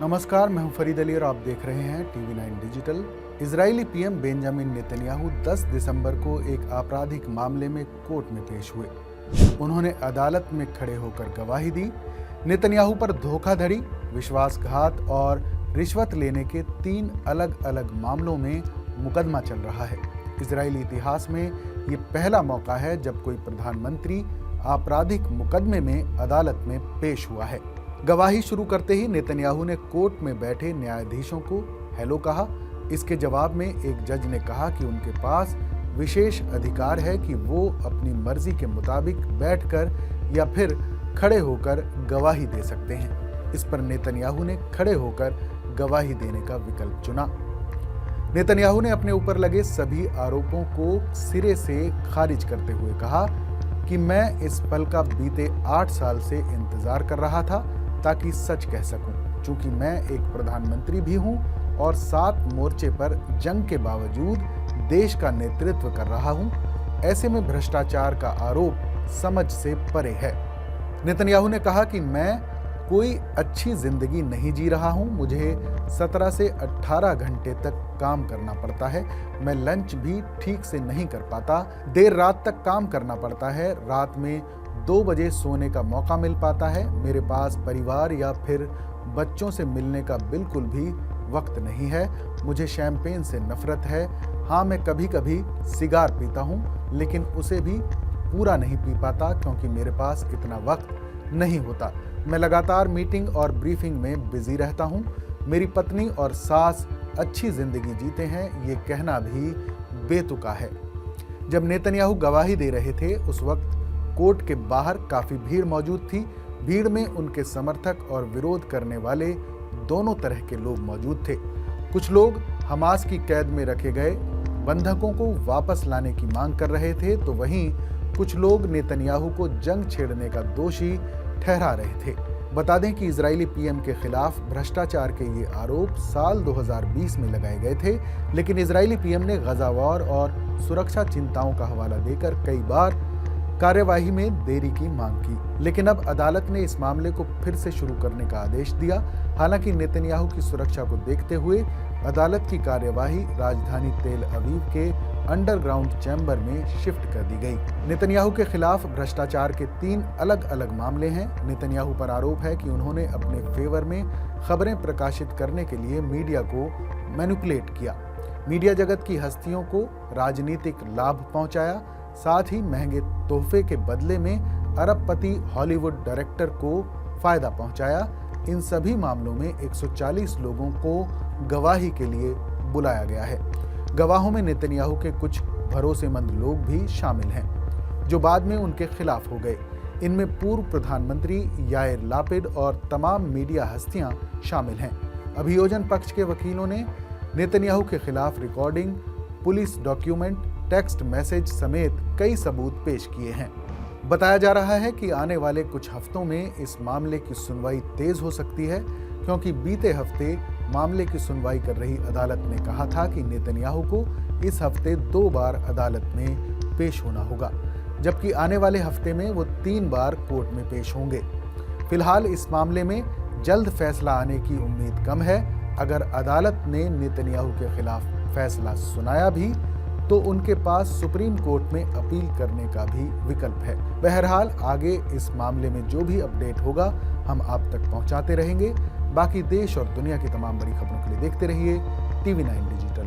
नमस्कार, मैं हूं फरीद अली और आप देख रहे हैं TV 9 digital. Israeli PM Benjamin Netanyahu 10 दिसंबर को एक आपराधिक मामले में कोर्ट में पेश हुए। उन्होंने अदालत में खड़े होकर गवाही दी। नेतन्याहू पर धोखाधड़ी, विश्वासघात और रिश्वत लेने के 3 अलग अलग मामलों में मुकदमा चल रहा है। इजरायली इतिहास में ये पहला मौका है जब कोई प्रधानमंत्री आपराधिक मुकदमे में अदालत में पेश हुआ है। गवाही शुरू करते ही नेतन्याहू ने कोर्ट में बैठे न्यायाधीशों को हेलो कहा। इसके जवाब में एक जज ने कहा कि उनके पास विशेष अधिकार है कि वो अपनी मर्जी के मुताबिक बैठकर या फिर खड़े होकर गवाही दे सकते हैं। इस पर नेतन्याहू ने खड़े होकर गवाही देने का विकल्प चुना। नेतन्याहू ने अपने ऊपर लगे सभी आरोपों को सिरे से खारिज करते हुए कहा कि मैं इस पल का बीते 8 साल से इंतजार कर रहा था ताकि सच कह सकूं। चूंकि मैं एक प्रधानमंत्री भी हूं और 7 मोर्चे पर जंग के बावजूद देश का नेतृत्व कर रहा हूं, ऐसे में भ्रष्टाचार का आरोप समझ से परे है। नेतन्याहू ने कहा कि मैं कोई अच्छी जिंदगी नहीं जी रहा हूं। मुझे 17 से 18 घंटे तक काम करना पड़ता है। मैं लंच भी ठीक से नहीं कर पाता। देर रात तक काम करना पड़ता है। रात में 2 बजे सोने का मौका मिल पाता है। मेरे पास परिवार या फिर बच्चों से मिलने का बिल्कुल भी वक्त नहीं है। मुझे शैंपेन से नफरत है। हाँ, मैं कभी कभी सिगार पीता हूँ, लेकिन उसे भी पूरा नहीं पी पाता क्योंकि मेरे पास इतना वक्त नहीं होता। मैं लगातार मीटिंग और ब्रीफिंग में बिजी रहता हूँ। मेरी पत्नी और सास अच्छी जिंदगी जीते हैं, ये कहना भी बेतुका है। जब नेतन्याहू गवाही दे रहे थे उस वक्त कोर्ट के बाहर काफी भीड़ मौजूद थी। भीड़ में उनके समर्थक और विरोध करने वाले दोनों तरह के लोग मौजूद थे। कुछ लोग हमास की कैद में रखे गए बंधकों को वापस लाने की मांग कर रहे थे, तो वहीं कुछ लोग नेतन्याहू को जंग छेड़ने का दोषी ठहरा रहे थे। बता दें कि इजरायली पीएम के खिलाफ भ्रष्टाचार के ये आरोप साल 2020 में लगाए गए थे, लेकिन इजरायली पीएम ने गजा वॉर और सुरक्षा चिंताओं का हवाला देकर कई बार कार्यवाही में देरी की मांग की। लेकिन अब अदालत ने इस मामले को फिर से शुरू करने का आदेश दिया। हालांकि नेतन्याहू की सुरक्षा को देखते हुए अदालत की कार्यवाही राजधानी तेल अवीव के अंडरग्राउंड चैम्बर में शिफ्ट कर दी गई। नेतन्याहू के खिलाफ भ्रष्टाचार के 3 अलग अलग मामले हैं। नेतन्याहू पर आरोप है कि उन्होंने अपने फेवर में खबरें प्रकाशित करने के लिए मीडिया को मैनिपुलेट किया, मीडिया जगत की हस्तियों को राजनीतिक लाभ पहुंचाया, साथ ही महंगे तोहफे के बदले में अरबपति हॉलीवुड डायरेक्टर को फायदा पहुंचाया। इन सभी मामलों में 140 लोगों को गवाही के लिए बुलाया गया है। गवाहों में नेतन्याहू के कुछ भरोसेमंद लोग भी शामिल हैं, जो बाद में उनके खिलाफ हो गए। इनमें पूर्व प्रधानमंत्री याइर लापिड और तमाम मीडिया हस्तियां शामिल हैं। अभियोजन पक्ष के वकीलों ने नेतन्याहू के खिलाफ recording, police document, text message समेत कई सबूत पेश किए हैं। बताया जा रहा है कि आने वाले कुछ हफ्तों में इस मामले की सुनवाई तेज हो सकती है, क्योंकि बीते हफ्ते मामले की सुनवाई कर रही अदालत ने कहा था कि नेतन्याहू को इस हफ्ते 2 बार अदालत में पेश होना होगा, जबकि आने वाले हफ्ते में वो 3 बार कोर्ट में पेश होंगे। फिलहाल इस मामले में जल्द फैसला आने की उम्मीद कम है। अगर अदालत ने नेतन्याहू के खिलाफ फैसला सुनाया भी तो उनके पास सुप्रीम कोर्ट में अपील करने का भी विकल्प है। बहरहाल आगे इस मामले में जो भी अपडेट होगा हम आप तक पहुंचाते रहेंगे। बाकी देश और दुनिया की तमाम बड़ी खबरों के लिए देखते रहिए टीवी 9 डिजिटल।